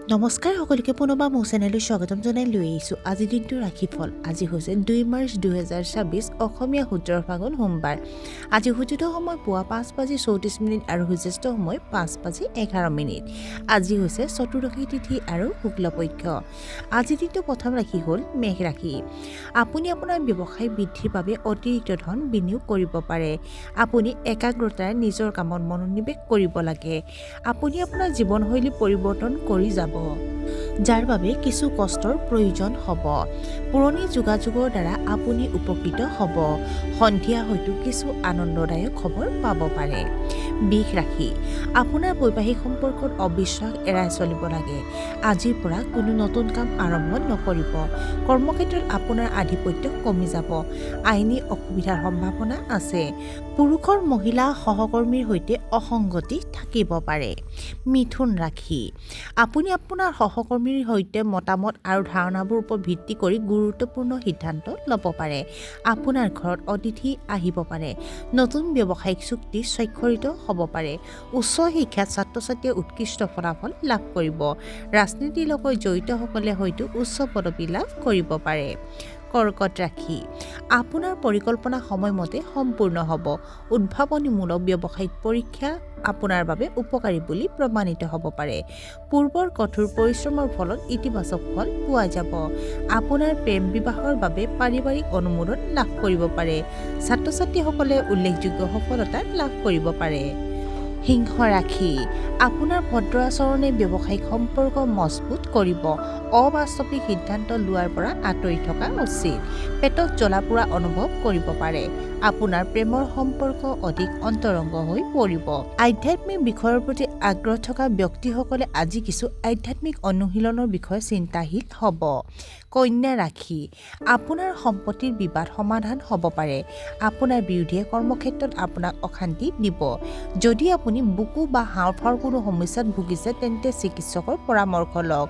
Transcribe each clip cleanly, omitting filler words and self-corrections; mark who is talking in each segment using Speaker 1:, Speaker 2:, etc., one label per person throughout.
Speaker 1: নমস্কাৰ সকলোকে পুনৰবাৰ মোৰ চেনেললৈ স্বাগতম জনাই লৈ আহিছোঁ আজিৰ দিনটোৰ ৰাশিফল। আজি হৈছে 2 মাৰ্চ 2026 অসমীয়া সূৰ্যৰ ফাগুন সোমবাৰ। আজি সূৰ্যোদয় সময় পুৱা 5:34 আৰু সূৰ্যাস্ত সময় 5:11। আজি হৈছে চতুৰ্দশী তিথি আৰু শুক্লপক্ষ। আজিৰ দিনটো প্ৰথম ৰাশি হ'ল মেষ ৰাশি। আপুনি আপোনাৰ ব্যৱসায় বৃদ্ধিৰ বাবে অতিৰিক্ত ধন বিনিয়োগ কৰিব পাৰে। আপুনি একাগ্ৰতাৰে নিজৰ কামত মনোনিৱেশ কৰিব লাগে। আপুনি আপোনাৰ জীৱনশৈলী পৰিৱৰ্তন কৰি যাব, যাৰ বাবে কিছু কষ্টৰ প্ৰয়োজন হ'ব। পুৰণি যোগাযোগৰ দ্বাৰা আপুনি উপকৃত হ'ব। সন্ধিয়া হয়তো কিছু আনন্দদায়ক খবৰ পাব পাৰে। বৃষ ৰাশি। আপোনাৰ বৈবাহিক সম্পৰ্কত অবিশ্বাস এৰাই চলিব লাগে। আজিৰ পৰা কোনো নতুন কাম আৰম্ভ নকৰিব। কৰ্মক্ষেত্ৰত আপোনাৰ আধিপত্য কমি যাব। আইনী অসুবিধাৰ সম্ভাৱনা আছে। পুৰুষৰ মহিলা সহকৰ্মীৰ সৈতে অসংগতি থাকিব পাৰে। মিথুন ৰাশি। আপুনি আপোনাৰ সহকৰ্মীৰ সৈতে মতামত আৰু ধাৰণাবোৰ ওপৰত ভিত্তি কৰি গুৰুত্বপূৰ্ণ সিদ্ধান্ত ল'ব পাৰে। আপোনাৰ ঘৰত অতিথি আহিব পাৰে। নতুন ব্যৱসায়িক চুক্তি স্বাক্ষৰিত হ'ব পাৰে। উচ্চ শিক্ষাত ছাত্ৰ-ছাত্ৰীয়ে উৎকৃষ্ট ফলাফল লাভ কৰিব। ৰাজনীতিৰ লগত জড়িতসকলে হয়তো উচ্চ পদবী লাভ কৰিব পাৰে। কৰ্কট ৰাশি। আপোনাৰ পৰিকল্পনা সময়মতে সম্পূৰ্ণ হ'ব। উদ্ভাৱনীমূলক ব্যৱসায়িক পৰীক্ষা আপোনাৰ বাবে উপকাৰী বুলি প্ৰমাণিত হ'ব পাৰে। পূৰ্বৰ কঠোৰ পৰিশ্ৰমৰ ফলত ইতিবাচক ফল পোৱা যাব। আপোনাৰ প্ৰেম বিবাহৰ বাবে পাৰিবাৰিক অনুমোদন লাভ কৰিব পাৰে। ছাত্ৰ-ছাত্ৰীসকলে উল্লেখযোগ্য সফলতা লাভ কৰিব পাৰে। সিংহ ৰাশি। আপোনাৰ ভদ্ৰ আচৰণে ব্যৱসায়িক সম্পৰ্ক মজবুত কৰিব। অবাস্তৱিক সিদ্ধান্ত লোৱাৰ পৰা আঁতৰি থকা উচিত। পেটত জ্বলা-পোৰা অনুভৱ কৰিব পাৰে। আপোনাৰ প্ৰেমৰ সম্পৰ্ক অধিক অন্তৰংগ হৈ পৰিব। আধ্যাত্মিক বিষয়ৰ প্ৰতি আগ্ৰহ থকা ব্যক্তিসকলে আজি কিছু আধ্যাত্মিক অনুশীলনৰ বিষয়ে চিন্তাশীল হ'ব। কন্যা ৰাশি। আপোনাৰ সম্পত্তিৰ বিবাদ সমাধান হ'ব পাৰে। আপোনাৰ বিৰোধীয়ে কৰ্মক্ষেত্ৰত আপোনাক অশান্তি দিব। যদি আপুনি বুকু বা হাঁওফাঁওৰ কোনো সমস্যাত ভুগিছে তেন্তে চিকিৎসকৰ পৰামৰ্শ লওক।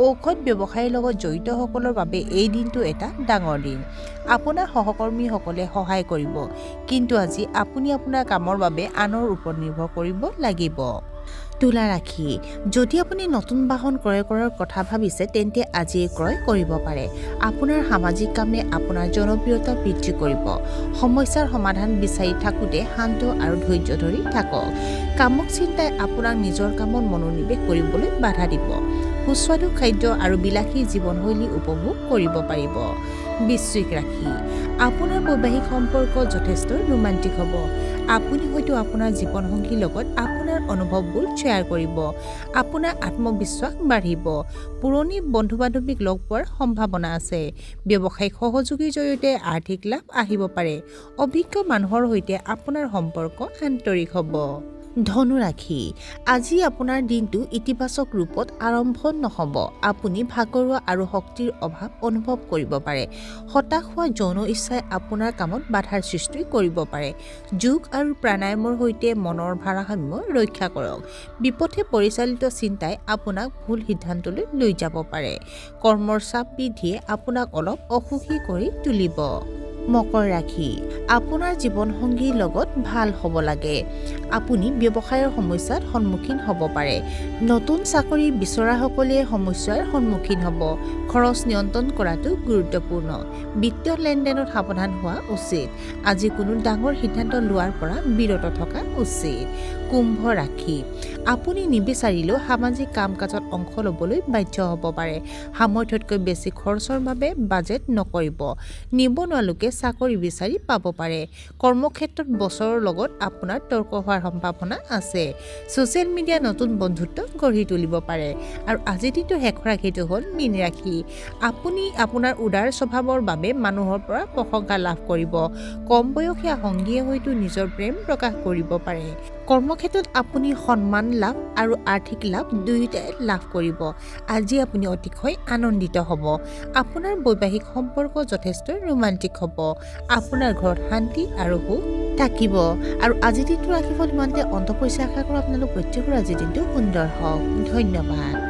Speaker 1: ঔষধ ব্যৱসায়ৰ লগত জড়িতসকলৰ বাবে এই দিনটো এটা ডাঙৰ দিন। আপোনাৰ সহকৰ্মীসকলে সহায় কৰিব, কিন্তু আজি আপুনি আপোনাৰ কামৰ বাবে আনৰ ওপৰত নিৰ্ভৰ কৰিব লাগিব। তুলা ৰাশি। যদি আপুনি নতুন বাহন ক্ৰয় কৰাৰ কথা ভাবিছে তেন্তে আজিয়ে ক্ৰয় কৰিব পাৰে। আপোনাৰ সামাজিক কামে আপোনাৰ জনপ্ৰিয়তা বৃদ্ধি কৰিব। সমস্যাৰ সমাধান বিচাৰি থাকোঁতে শান্ত আৰু ধৈৰ্য ধৰি থাকক। কামক চিন্তাই আপোনাক নিজৰ কামত মনোনিৱেশ কৰিবলৈ বাধা দিব। সুস্বাদু খাদ্য আৰু বিলাসী জীৱনশৈলী উপভোগ কৰিব পাৰিব। বৃশ্চিক ৰাশি। আপোনাৰ বৈবাহিক সম্পৰ্ক যথেষ্ট ৰোমান্টিক হ'ব। আপুনি হয়তো আপোনাৰ জীৱনসংগীৰ লগত আপোনাৰ অনুভৱবোৰ শ্বেয়াৰ কৰিব। আপোনাৰ আত্মবিশ্বাস বাঢ়িব। পুৰণি বন্ধু-বান্ধৱীক লগ পোৱাৰ সম্ভাৱনা আছে। ব্যৱসায়িক সহযোগীৰ জৰিয়তে আৰ্থিক লাভ আহিব পাৰে। অভিজ্ঞ মানুহৰ সৈতে আপোনাৰ সম্পৰ্ক আন্তৰিক হ'ব। ধনু ৰাশি। আজি আপোনাৰ দিনটো ইতিবাচক ৰূপত আৰম্ভ নহ'ব। আপুনি ভাগৰুৱা আৰু শক্তিৰ অভাৱ অনুভৱ কৰিব পাৰে। হতাশ হোৱা যৌন ইচ্ছাই আপোনাৰ কামত বাধাৰ সৃষ্টি কৰিব পাৰে। যোগ আৰু প্ৰাণায়ামৰ সৈতে মনৰ ভাৰসাম্য ৰক্ষা কৰক। বিপথে পৰিচালিত চিন্তাই আপোনাক ভুল সিদ্ধান্তলৈ লৈ যাব পাৰে। কৰ্মৰ চাপ বৃদ্ধিয়ে আপোনাক অলপ অসুখী কৰি তুলিব। মকৰ ৰাশি। আপোনাৰ জীৱনসংগীৰ লগত ভাল হ'ব লাগে। আপুনি ব্যৱসায়ৰ সমস্যাৰ সন্মুখীন হ'ব পাৰে। নতুন চাকৰি বিচৰাসকলে সমস্যাৰ সন্মুখীন হ'ব। খৰচ নিয়ন্ত্ৰণ কৰাটো গুৰুত্বপূৰ্ণ। বিত্তীয় লেনদেনত সাৱধান হোৱা উচিত। আজি কোনো ডাঙৰ সিদ্ধান্ত লোৱাৰ পৰা বিৰত থকা উচিত। কুম্ভ ৰাশি। আপুনি নিবিচাৰিলেও সামাজিক কাম-কাজত অংশ ল'বলৈ বাধ্য হ'ব পাৰে। সামৰ্থ্যতকৈ বেছি খৰচৰ বাবে বাজেট নকৰিব। নিবনুৱা লোকে চাকৰি বিচাৰি পাব পাৰে। কৰ্মক্ষেত্ৰত বছৰৰ লগত আপোনাৰ তৰ্ক হোৱাৰ সম্ভাৱনা আছে। ছ'চিয়েল মিডিয়াত নতুন বন্ধুত্ব গঢ়ি তুলিব পাৰে। আৰু আজিৰ দিনটোৰ শেষৰ ৰাশিটো হ'ল মীন ৰাশি। আপুনি আপোনাৰ উদাৰ স্বভাৱৰ বাবে মানুহৰ পৰা প্ৰশংসা লাভ কৰিব। কম বয়সীয়া সংগীয়ে হয়তো নিজৰ প্ৰেম প্ৰকাশ কৰিব পাৰে। কৰ্মক্ষেত্ৰত আপুনি সন্মান লাভ আৰু আৰ্থিক লাভ দুয়োটাই লাভ কৰিব। আজি আপুনি অতিশয় আনন্দিত হ'ব। আপোনাৰ বৈবাহিক সম্পৰ্ক যথেষ্ট ৰোমান্টিক হ'ব। আপোনাৰ ঘৰত শান্তি আৰু সুখ থাকিব। আৰু আজিৰ দিনটোৰ ৰাশিফল ইমানতে অন্ত পৰিছে। আশা কৰোঁ আপোনালোক প্ৰত্যেকৰে আজিৰ দিনটো সুন্দৰ হওক। ধন্যবাদ।